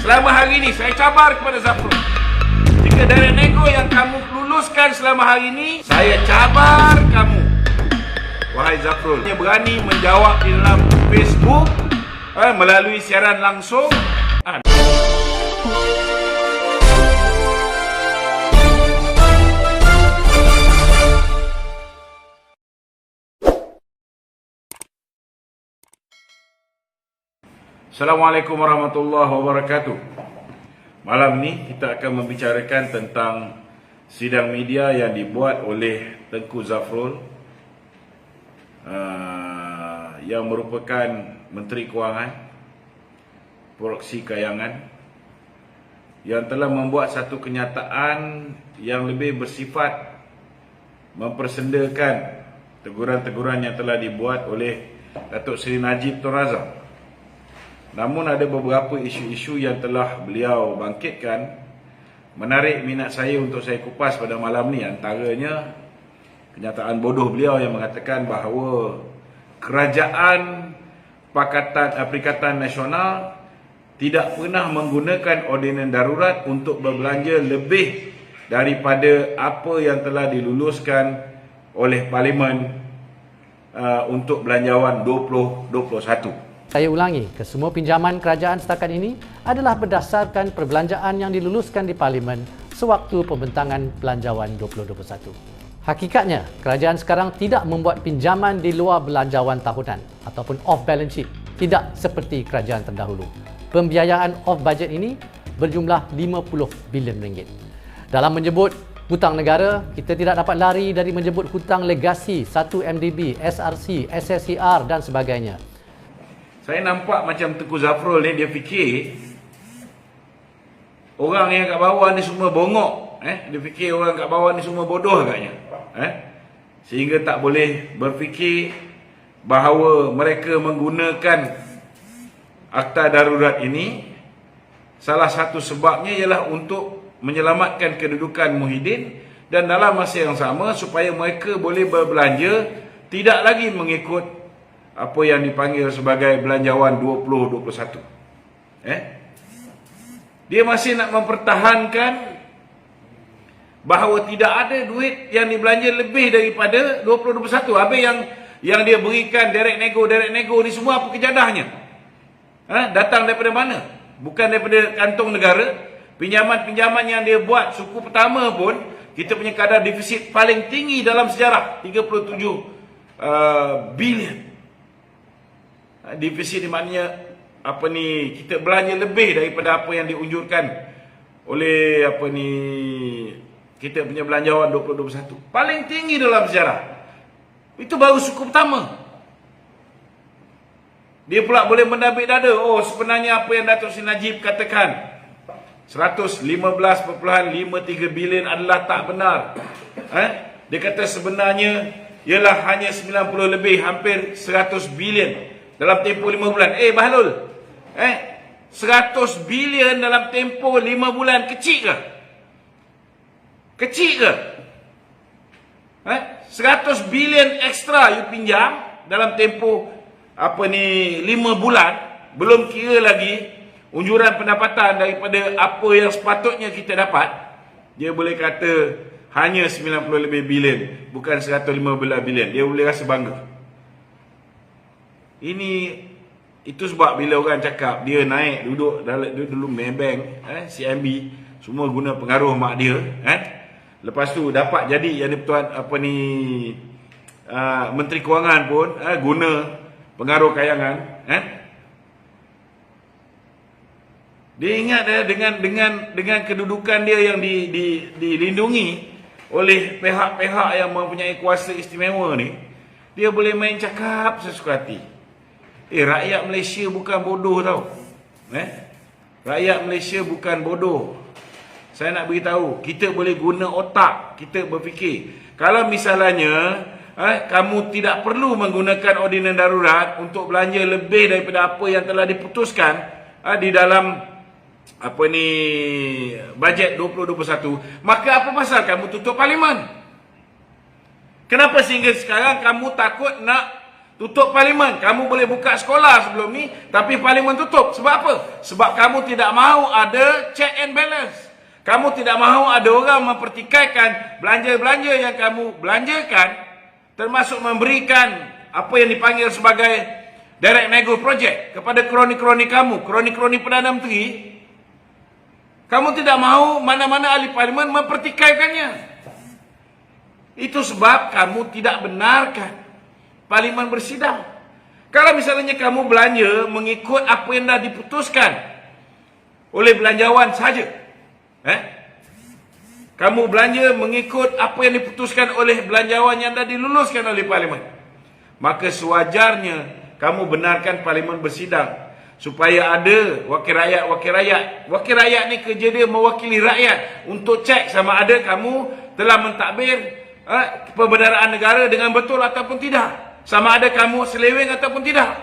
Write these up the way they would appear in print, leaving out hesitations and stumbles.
selama hari ini, saya cabar kepada Zafrul. Jika dari nego yang kamu luluskan selama hari ini, saya cabar kamu. Wahai Zafrul, dia berani menjawab di dalam Facebook melalui siaran langsung. Assalamualaikum warahmatullahi wabarakatuh. Malam ni kita akan membicarakan tentang sidang media yang dibuat oleh Tengku Zafrul yang merupakan Menteri Kewangan Proksi Kayangan, yang telah membuat satu kenyataan yang lebih bersifat mempersendakan teguran-teguran yang telah dibuat oleh Datuk Seri Najib Tun Razak. Namun ada beberapa isu-isu yang telah beliau bangkitkan menarik minat saya untuk saya kupas pada malam ni. Antaranya kenyataan bodoh beliau yang mengatakan bahawa Kerajaan Perikatan Nasional tidak pernah menggunakan ordinan darurat untuk berbelanja lebih daripada apa yang telah diluluskan oleh Parlimen untuk belanjawan 2021. Saya ulangi, kesemua pinjaman kerajaan setakat ini adalah berdasarkan perbelanjaan yang diluluskan di Parlimen sewaktu pembentangan Belanjawan 2021. Hakikatnya, kerajaan sekarang tidak membuat pinjaman di luar belanjawan tahunan ataupun off balance sheet, tidak seperti kerajaan terdahulu. Pembiayaan off budget ini berjumlah 50 bilion ringgit. Dalam menyebut hutang negara, kita tidak dapat lari dari menyebut hutang legasi 1MDB, SRC, SSCR dan sebagainya. Saya nampak macam Tengku Zafrul ni, dia fikir orang yang kat bawah ni semua bongok. Dia fikir orang kat bawah ni semua bodoh agaknya. Sehingga tak boleh berfikir bahawa mereka menggunakan akta darurat ini, salah satu sebabnya ialah untuk menyelamatkan kedudukan Muhyiddin, dan dalam masa yang sama supaya mereka boleh berbelanja tidak lagi mengikut apa yang dipanggil sebagai belanjawan 2021. Dia masih nak mempertahankan bahawa tidak ada duit yang dibelanja lebih daripada 2021. Habis yang dia berikan direct nego ni semua apa kejadahnya? Datang daripada mana? Bukan daripada kantong negara. Pinjaman-pinjaman yang dia buat suku pertama pun, kita punya kadar defisit paling tinggi dalam sejarah, 37 bilion. Defisit ni maknanya kita belanja lebih daripada apa yang diunjurkan oleh kita punya belanjawan 2021. Paling tinggi dalam sejarah. Itu baru suku pertama. Dia pula boleh mendabik dada. Oh, sebenarnya apa yang Datuk Seri Najib katakan, 115.53 bilion adalah tak benar. Dia kata sebenarnya ialah hanya 90 lebih, hampir 100 bilion dalam tempoh 5 bulan. Bahlul, 100 bilion dalam tempoh 5 bulan kecil ke? Kecil ke? 100 bilion ekstra you pinjam dalam tempoh 5 bulan, belum kira lagi unjuran pendapatan daripada apa yang sepatutnya kita dapat. Dia boleh kata hanya 90 lebih bilion, bukan 115 bilion. Dia boleh rasa bangga. Itu sebab bila orang cakap dia naik duduk dulu Maybank, CIMB, semua guna pengaruh mak dia, lepas tu dapat jadi yang tuan Menteri Kewangan pun guna pengaruh kayangan. Dia ingat dengan kedudukan dia yang dilindungi oleh pihak-pihak yang mempunyai kuasa istimewa ni, dia boleh main cakap sesuka hati. Rakyat Malaysia bukan bodoh tau. Rakyat Malaysia bukan bodoh. Saya nak beritahu, kita boleh guna otak, kita berfikir. Kalau misalnya kamu tidak perlu menggunakan ordinan darurat untuk belanja lebih daripada apa yang telah diputuskan di dalam bajet 2021, maka apa pasal kamu tutup Parlimen? Kenapa sehingga sekarang kamu takut nak Tutup parlimen. Kamu boleh buka sekolah sebelum ni, tapi parlimen tutup. Sebab apa? Sebab kamu tidak mahu ada check and balance. Kamu tidak mahu ada orang mempertikaikan belanja-belanja yang kamu belanjakan, termasuk memberikan apa yang dipanggil sebagai direct nego project kepada kroni-kroni kamu, kroni-kroni Perdana Menteri. Kamu tidak mahu mana-mana ahli parlimen mempertikaikannya. Itu sebab kamu tidak benarkan parlimen bersidang. Kalau misalnya kamu belanja mengikut apa yang dah diputuskan oleh belanjawan saja, kamu belanja mengikut apa yang diputuskan oleh belanjawan yang dah diluluskan oleh parlimen, maka sewajarnya kamu benarkan parlimen bersidang supaya ada wakil rakyat. Wakil rakyat ni kerja dia mewakili rakyat untuk cek sama ada kamu telah mentadbir pembendaraan negara dengan betul ataupun tidak, sama ada kamu seleweng ataupun tidak.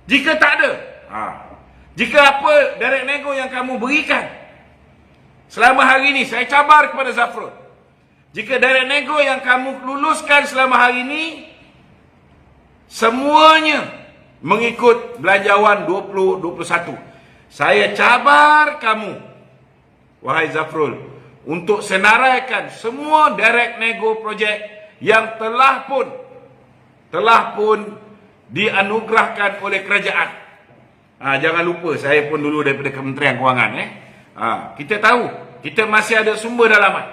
Jika tak ada, jika apa direct nego yang kamu berikan selama hari ini, saya cabar kepada Zafrul, jika direct nego yang kamu luluskan selama hari ini semuanya mengikut belanjawan 2021, saya cabar kamu, wahai Zafrul, untuk senaraikan semua direct nego projek yang telah pun dianugerahkan oleh kerajaan. Jangan lupa, saya pun dulu daripada Kementerian Kewangan. Kita tahu, kita masih ada sumber dalaman.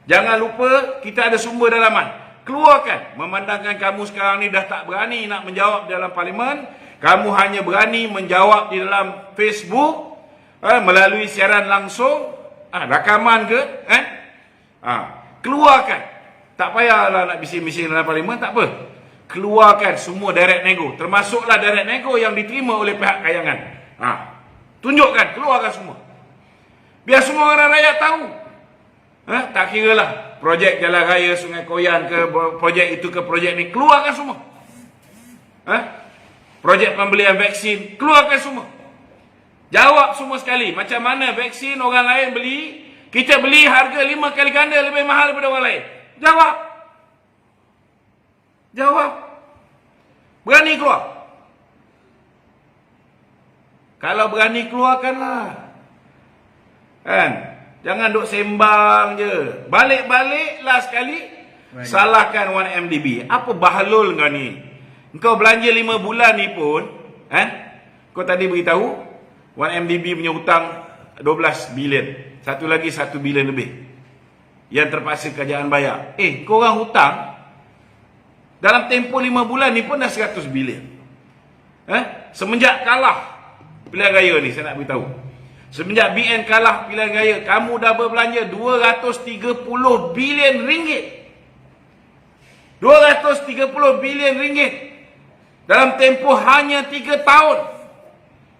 Jangan lupa, kita ada sumber dalaman. Keluarkan. Memandangkan kamu sekarang ni dah tak berani nak menjawab dalam parlimen, kamu hanya berani menjawab di dalam Facebook, melalui siaran langsung, rakaman ke, keluarkan. Tak payahlah nak bising-bising dalam parlimen, tak apa. Keluarkan semua direct nego, termasuklah direct nego yang diterima oleh pihak kayangan. Tunjukkan, keluarkan semua. Biar semua orang rakyat tahu. Tak kira lah projek jalan raya Sungai Koyan ke, projek itu ke projek ni, keluarkan semua. Projek pembelian vaksin, keluarkan semua. Jawab semua sekali. Macam mana vaksin orang lain beli, kita beli harga 5 kali ganda lebih mahal daripada orang lain. Jawab. Berani keluar. Kalau berani keluarkanlah. Jangan duk sembang je. Balik-baliklah sekali. Salahkan 1MDB. Apa bahalul kau ni? Kau belanja 5 bulan ni pun, kau tadi beritahu 1MDB punya hutang 12 bilion. Satu lagi 1 bilion lebih yang terpaksa kerajaan bayar. Kau orang hutang dalam tempoh 5 bulan ni pun dah 100 bilion. Semenjak kalah pilihan raya ni, saya nak beritahu, semenjak BN kalah pilihan raya, kamu dah berbelanja 230 bilion ringgit. 230 bilion ringgit dalam tempoh hanya 3 tahun.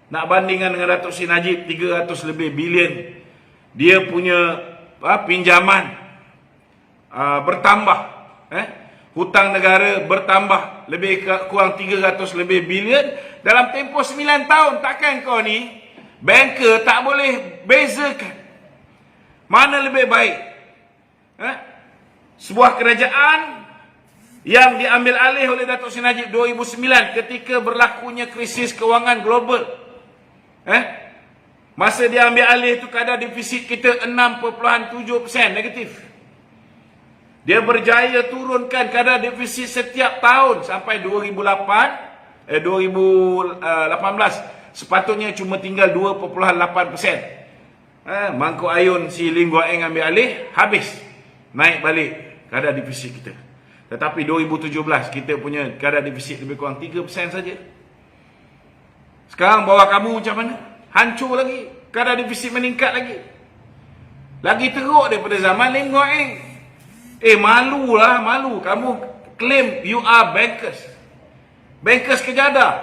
Nak bandingkan dengan Datuk Seri Najib, 300 lebih bilion. Dia punya pinjaman bertambah. Hutang negara bertambah lebih kurang 300 lebih bilion dalam tempoh 9 tahun. Takkan kau ni banker tak boleh bezakan mana lebih baik? Sebuah kerajaan yang diambil alih oleh Datuk Seri Najib 2009 ketika berlakunya krisis kewangan global. Masa dia ambil alih tu kadar defisit kita 6.7% negatif. Dia berjaya turunkan kadar defisit setiap tahun sampai 2018 sepatutnya cuma tinggal 2.8%. Mangkuk Ayun si Lim Guan Eng ambil alih, habis naik balik kadar defisit kita. Tetapi 2017 kita punya kadar defisit lebih kurang 3% saja. Sekarang bawah kamu macam mana? Hancur lagi, kadar defisit meningkat lagi. Lagi teruk daripada zaman Lim Guan Eng. Malulah, malu. Kamu claim you are bankers. Bankers kejadah.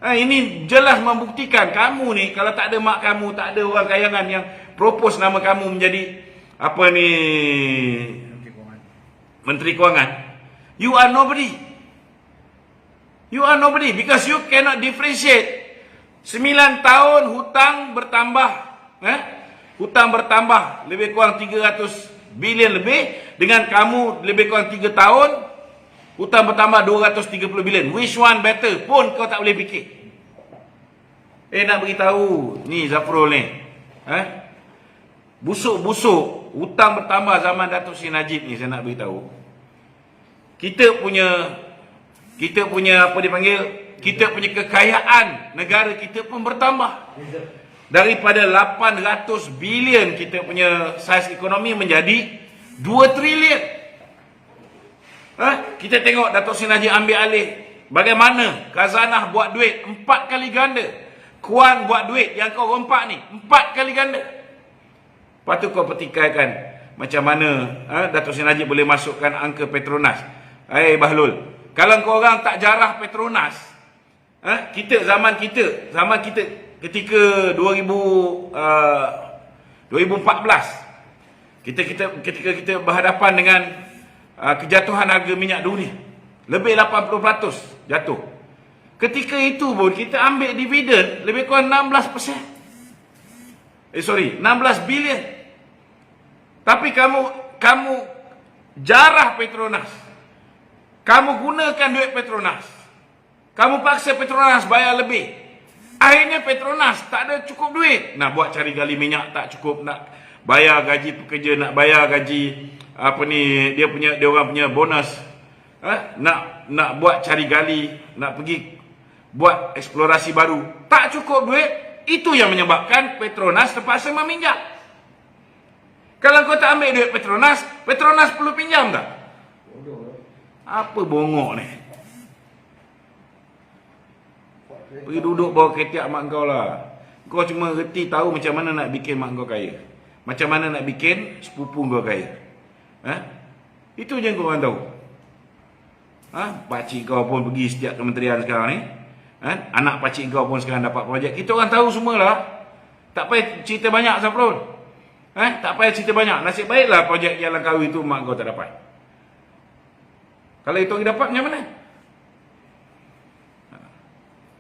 Ini jelas membuktikan kamu ni, kalau tak ada mak kamu, tak ada orang kayangan yang propose nama kamu menjadi apa ni, Menteri Kewangan. You are nobody. You are nobody because you cannot differentiate. 9 tahun hutang bertambah. Hutang bertambah lebih kurang 300 bilion lebih, dengan kamu lebih kurang 3 tahun Hutang bertambah 230 bilion. Which one better pun kau tak boleh fikir. Nak beritahu ni Zafrul ni. Busuk-busuk hutang bertambah zaman Datuk Seri Najib ni, saya nak beritahu. Kita punya apa dipanggil? Kita punya kekayaan negara kita pun bertambah. Daripada 800 bilion kita punya saiz ekonomi menjadi 2 trilion. Kita tengok Datuk Seri Najib ambil alih. Bagaimana khazanah buat duit 4 kali ganda. Kuan buat duit yang kau rompak ni 4 kali ganda. Lepas tu kau petikaikan macam mana Datuk Seri Najib boleh masukkan angka Petronas. Bahlul, kalau kau orang tak jarah Petronas, zaman kita ketika 2014, ketika kita berhadapan dengan kejatuhan harga minyak dunia, lebih 80% jatuh. Ketika itu pun kita ambil dividen lebih kurang 16%. 16 bilion. Tapi kamu jarah Petronas. Kamu gunakan duit Petronas. Kamu paksa Petronas bayar lebih. Akhirnya Petronas tak ada cukup duit. Nak buat cari gali minyak tak cukup, nak bayar gaji pekerja, nak bayar gaji dia orang punya bonus. Nak buat cari gali, nak pergi buat eksplorasi baru. Tak cukup duit. Itu yang menyebabkan Petronas terpaksa meminjam. Kalau kau tak ambil duit Petronas perlu pinjam tak? Apa bongok ni? Pergi duduk bawah ketiak mak kau lah. Kau cuma reti tahu macam mana nak bikin mak kau kaya. Macam mana nak bikin sepupu kau kaya. Itu je kau orang tahu. Pakcik kau pun pergi setiap kementerian sekarang ni. Anak pakcik kau pun sekarang dapat projek. Kita orang tahu semualah. Tak payah cerita banyak, Zafrul. Tak payah cerita banyak. Nasib baiklah projek Jalan Kawi tu mak kau tak dapat. Kalau itu dapat macam mana?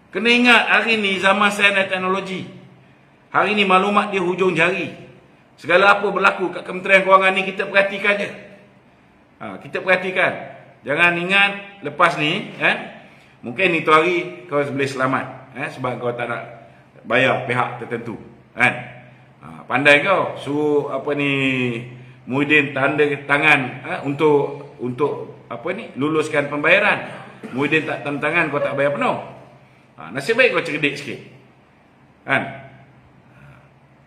Kena ingat, hari ni zaman sains dan teknologi. Hari ni maklumat di hujung jari. Segala apa berlaku kat Kementerian Kewangan ni kita perhatikan je. Kita perhatikan. Jangan ingat lepas ni, mungkin itu hari kau boleh selamat, sebab kau tak nak bayar pihak tertentu, pandai kau suruh Muhyiddin tanda tangan untuk luluskan pembayaran. Muhyiddin tak tanda tangan, kau tak bayar penuh. Nasib baik kau cerdik sikit,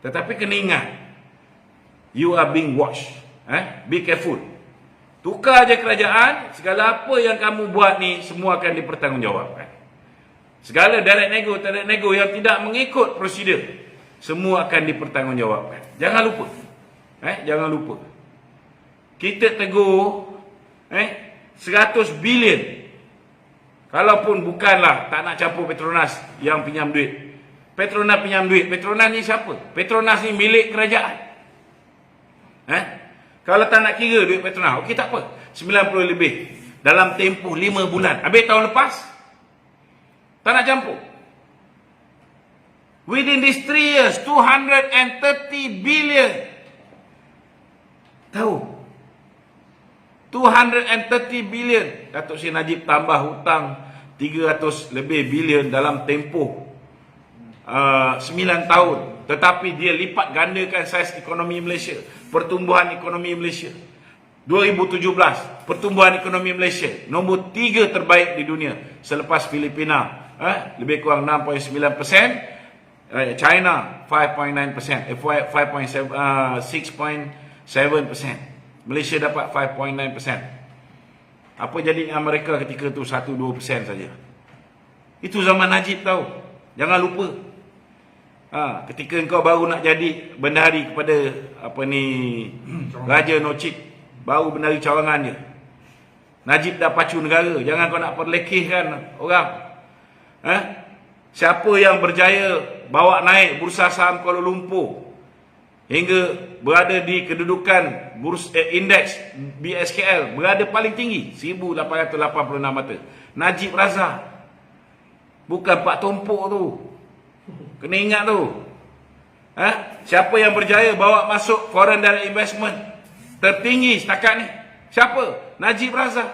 tetapi kena ingat, you are being watched. Be careful. Tukar je kerajaan, segala apa yang kamu buat ni semua akan dipertanggungjawabkan. Segala direct nego yang tidak mengikut prosedur semua akan dipertanggungjawabkan. Jangan lupa. Jangan lupa. Kita tegur 100 bilion. Kalaupun bukanlah tak nak campur Petronas yang pinjam duit. Petronas pinjam duit. Petronas ni siapa? Petronas ni milik kerajaan. Kalau tak nak kira duit Petronas, okey tak apa. 90 lebih dalam tempoh 5 bulan. Habis tahun lepas tak nak campur. Within these 3 years 230 billion. Tahu? 230 billion. Datuk Seri Najib tambah hutang 300 lebih bilion dalam tempoh 9 tahun. Tetapi dia lipat gandakan saiz ekonomi Malaysia, pertumbuhan ekonomi Malaysia. 2017, pertumbuhan ekonomi Malaysia nombor 3 terbaik di dunia selepas Filipina, lebih kurang 6.9%, China 5.9%, 6.7%. Malaysia dapat 5.9%. Apa jadi dengan mereka ketika tu 1-2% saja. Itu zaman Najib tahu. Jangan lupa. Ketika engkau baru nak jadi bendahari kepada Raja Nocik, baru bendahari cawangan je, Najib dah pacu negara. Jangan kau nak perlekehkan orang. Siapa yang berjaya bawa naik bursa saham Kuala Lumpur hingga berada di kedudukan indeks BSKL berada paling tinggi 1886 mata, Najib Razak, bukan Pak Tompok tu. Kena ingat tu. Siapa yang berjaya bawa masuk foreign direct investment tertinggi setakat ni? Siapa? Najib Razak.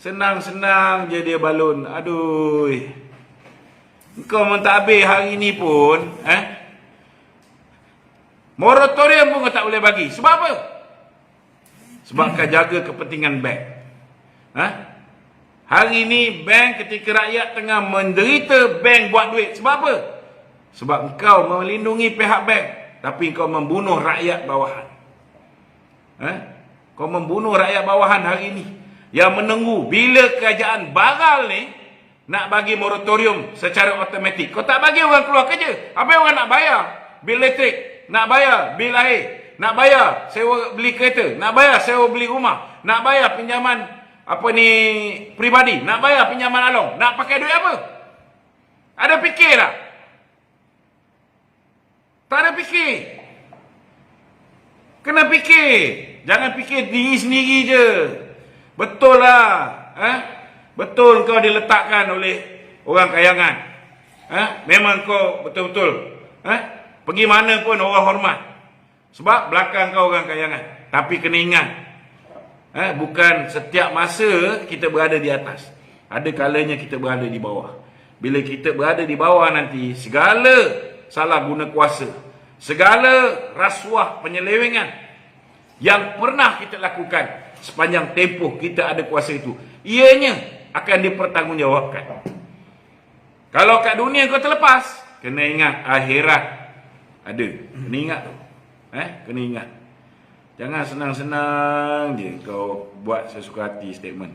Senang-senang je dia balun. Aduh. Kau mentadbir hari ni pun, moratorium pun kau tak boleh bagi. Sebab apa? Sebab kau jaga kepentingan bank. Hari ni bank ketika rakyat tengah menderita, bank buat duit. Sebab apa? Sebab engkau melindungi pihak bank, tapi kau membunuh rakyat bawahan. Kau membunuh rakyat bawahan hari ni yang menunggu bila kerajaan baral ni nak bagi moratorium secara automatik. Kau tak bagi orang keluar kerja. Apa yang orang nak bayar? Bil elektrik, nak bayar bil air, nak bayar sewa beli kereta, nak bayar sewa beli rumah, nak bayar pinjaman peribadi, nak bayar pinjaman along. Nak pakai duit apa? Ada fikir tak? Tak ada fikir. Kena fikir. Jangan fikir diri sendiri je. Betul lah. Betul kau diletakkan oleh orang kayangan. Memang kau betul-betul. Pergi mana pun orang hormat. Sebab belakang kau orang kayangan. Tapi kena ingat. Bukan setiap masa kita berada di atas. Ada kalanya kita berada di bawah. Bila kita berada di bawah nanti, segala salah guna kuasa, segala rasuah penyelewengan yang pernah kita lakukan sepanjang tempoh kita ada kuasa itu, ianya akan dipertanggungjawabkan. Kalau kat dunia kau terlepas, kena ingat akhirat ada. Kena ingat tu. Kena ingat. Jangan senang-senang je kau buat sesuka hati statement.